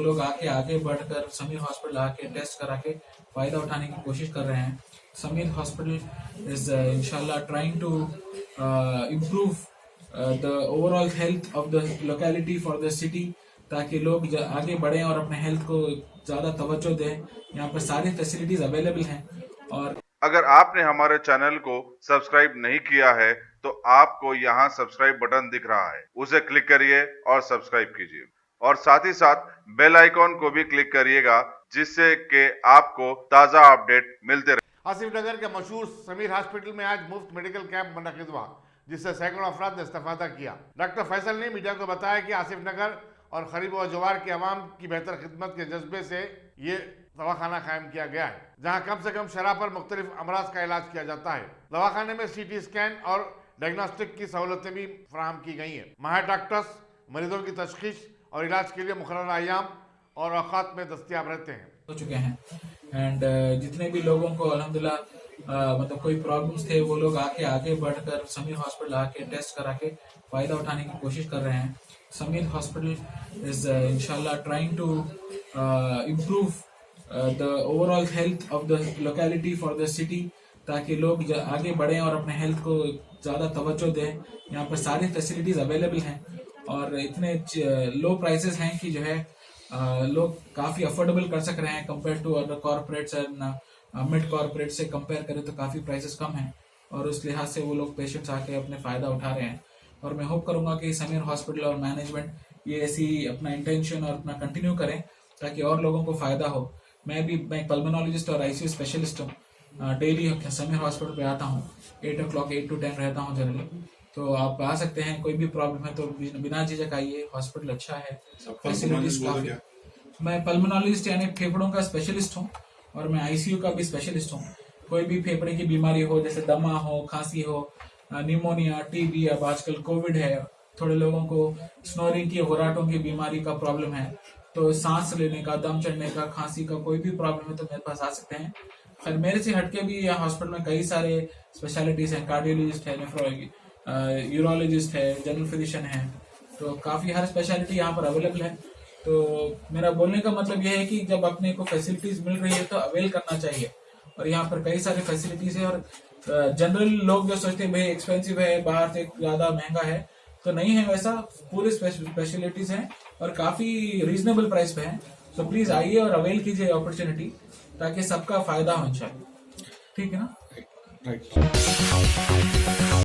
वो लोग आके आगे बढ़कर समीर हॉस्पिटल आके टेस्ट करा के फायदा उठाने की कोशिश कर रहे हैं। समीर हॉस्पिटल इज इंशाल्लाह trying to improve the overall health of the locality for the city, ताकि लोग आगे बढ़ें और अपने हेल्थ को ज्यादा तवज्जो दें। यहाँ पर सारी फैसिलिटीज अवेलेबल हैं। और अगर आपने हमारे चैनल को सब्सक्राइब नहीं किया है तो आपको यहाँ सब्सक्राइब बटन दिख रहा है, उसे क्लिक करिए और सब्सक्राइब कीजिए और साथ ही साथ बेल आइकॉन को भी क्लिक करिएगा, जिससे कि आपको ताजा अपडेट मिलते रहे। आसिफ नगर के मशहूर समीर हॉस्पिटल में आज मुफ्त मेडिकल कैंप मुनक्किद हुआ, जिससे सैकड़ों अफराद ने इस्तेफादा किया। डॉक्टर फैसल ने मीडिया को बताया कि आसिफ नगर और खरीब व जवार के अवाम की बेहतर खिदमत के जज्बे से ये दवाखाना कायम किया गया है, जहां कम से कम शरह पर मुख्तलिफ अमराज का इलाज किया जाता है। दवाखाने में CT स्कैन और डायग्नोस्टिक की सहूलतें भी फराहम की गई हैं। माहिर डॉक्टर्स मरीजों की तशखीस और इलाज के लिए मुकर्रर अय्याम और औकात में दस्तियाब रहते हैं। हो चुके हैं एंड जितने भी लोगों को अल्हम्दुलिल्लाह मतलब कोई प्रॉब्लम्स थे, वो लोग आगे बढ़कर समीर हॉस्पिटल आके टेस्ट करा के फायदा उठाने की कोशिश कर रहे हैं। समीर हॉस्पिटल इज इंशाल्लाह trying to improve the overall health of the locality for the city, ताकि लोग आगे बढ़ें और अपने हेल्थ को ज्यादा तवज्जो दें। यहाँ पर सारी फैसिलिटीज अवेलेबल हैं और इतने लो प्राइसेस हैं कि जो है लोग काफी अफोर्डेबल कर सक रहे हैं compare to other corporates and mid corporate से कंपेयर करें तो काफी प्राइसेस कम हैं और उस लिहाज से वो लोग पेशेंट्स आके अपने फायदा उठा रहे हैं। और मैं होप करूंगा कि समीर हॉस्पिटल और मैनेजमेंट ये ऐसी अपना इंटेंशन और अपना कंटिन्यू करें ताकि और लोगों को फायदा हो। मैं पल्मोनोलॉजिस्ट और ICU स्पेशलिस्ट हूँ। डेली समीर हॉस्पिटल पे आता हूँ 8 o'clock 8 to 10 रहता हूँ जनरली। तो आप आ सकते हैं, कोई भी प्रॉब्लम है तो बिना झिझक आइए। हॉस्पिटल अच्छा है, फैसिलिटीज काफी। मैं पल्मोनोलॉजिस्ट यानी फेफड़ों का स्पेशलिस्ट हूँ और मैं ICU का भी स्पेशलिस्ट हूँ। कोई भी फेफड़े की बीमारी हो, जैसे दमा हो, खांसी हो, निमोनिया, TB, अब आजकल कोविड है, थोड़े लोगों को स्नोरिंग की, घुराटों की बीमारी का प्रॉब्लम है, तो सांस लेने का, दम चढ़ने का, खांसी का कोई भी प्रॉब्लम है तो मेरे पास आ सकते हैं। खैर मेरे से हटके भी यहाँ हॉस्पिटल में कई सारे स्पेशलिटीज हैं। कार्डियोलॉजिस्ट है, नेफ्रोलॉजी, यूरोलॉजिस्ट है, जनरल फिजिशियन है, तो काफी हर स्पेशलिटी यहाँ पर अवेलेबल है। तो मेरा बोलने का मतलब यह है कि जब अपने को फैसिलिटीज मिल रही है तो अवेल करना चाहिए। और यहाँ पर कई सारी फैसिलिटीज है और जनरल लोग जो सोचते हैं भाई एक्सपेंसिव है, बाहर से ज्यादा महंगा है, तो नहीं है वैसा। पूरी स्पेशलिटीज हैं और काफी रीजनेबल प्राइस पे है। तो प्लीज आइए और अवेल कीजिए अपॉर्चुनिटी, ताकि सबका फायदा हो इंशाल्लाह। ठीक है ना?